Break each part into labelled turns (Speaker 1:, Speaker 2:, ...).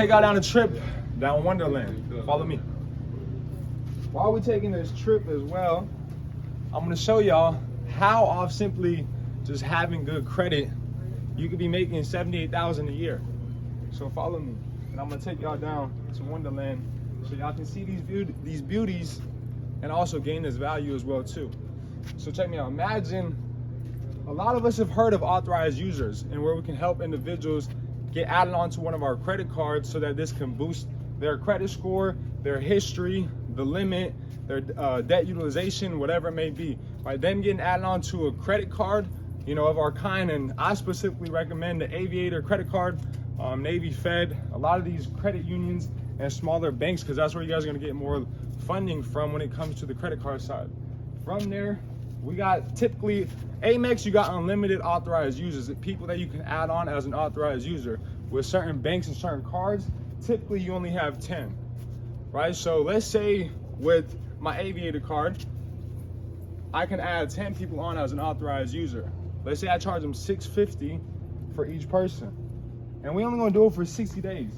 Speaker 1: Take out on a trip down Wonderland. Follow me. While we're taking this trip as well, I'm gonna show y'all how off simply just having good credit, you could be making $78,000 a year. So follow me, and I'm gonna take y'all down to Wonderland so y'all can see these beauties and also gain this value as well too. So check me out. Imagine, a lot of us have heard of authorized users and where we can help individuals get added onto one of our credit cards so that this can boost their credit score, their history, the limit, their debt utilization, whatever it may be. By them getting added onto a credit card, you know, of our kind, and I specifically recommend the Aviator credit card, Navy Fed, a lot of these credit unions and smaller banks, because that's where you guys are gonna get more funding from when it comes to the credit card side. From there, we got typically Amex, you got unlimited authorized users, people that you can add on as an authorized user. With certain banks and certain cards, typically you only have 10, right? So let's say with my Aviator card, I can add 10 people on as an authorized user. Let's say I charge them $650 for each person, and we only gonna do it for 60 days.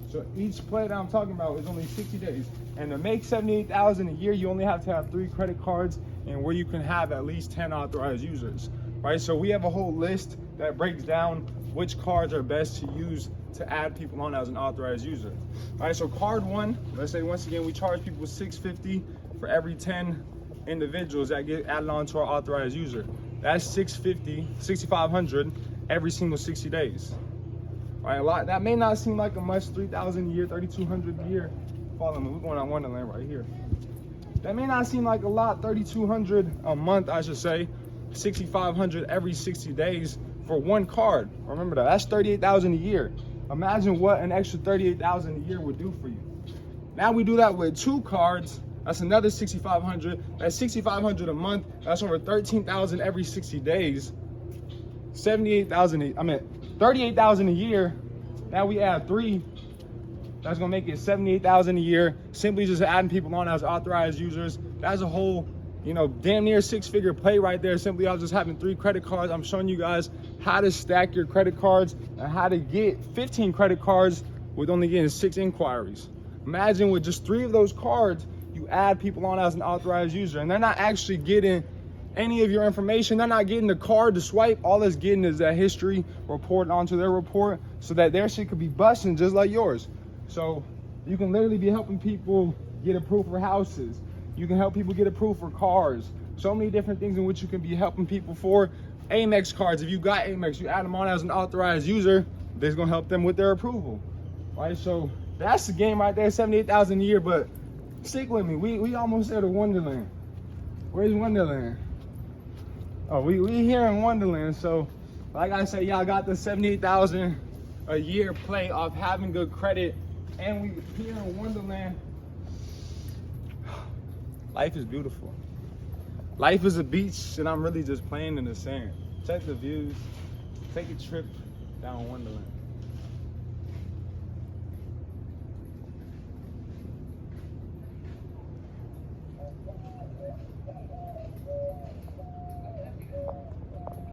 Speaker 1: So each play that I'm talking about is only 60 days. And to make $78,000 a year, you only have to have 3 credit cards and where you can have at least 10 authorized users, right? So we have a whole list that breaks down which cards are best to use to add people on as an authorized user. All right, so card one, let's say once again, we charge people $650 for every 10 individuals that get added on to our authorized user. That's $650 every single 60 days. All right, a lot. That may not seem like a much, $3,000 a year, $3,200 a year. Follow me, we're going on Wonderland right here. That may not seem like a lot, $3,200 a month, I should say, $6,500 every 60 days for one card. Remember that, that's $38,000 a year. Imagine what an extra $38,000 a year would do for you. Now we do that with 2 cards, that's another $6,500. That's $6,500 a month, that's over $13,000 every 60 days. $38,000 a year. Now we add 3, that's gonna make it $78,000 a year, simply just adding people on as authorized users. That's a whole, you know, damn near 6-figure play right there, simply out just having 3 credit cards. I'm showing you guys how to stack your credit cards and how to get 15 credit cards with only getting 6 inquiries. Imagine with just 3 of those cards, you add people on as an authorized user, and they're not actually getting any of your information. They're not getting the card to swipe. All it's getting is that history reported onto their report so that their shit could be busting just like yours. So you can literally be helping people get approved for houses. You can help people get approved for cars. So many different things in which you can be helping people for. Amex cards, if you got Amex, you add them on as an authorized user, that's gonna help them with their approval, right? So that's the game right there, $78,000 a year, but stick with me. We almost there to Wonderland. Where's Wonderland? Oh, we here in Wonderland. So like I said, y'all got the $78,000 a year play off having good credit, and we here in Wonderland. Life is beautiful. Life is a beach, and I'm really just playing in the sand. Check the views. Take a trip down Wonderland.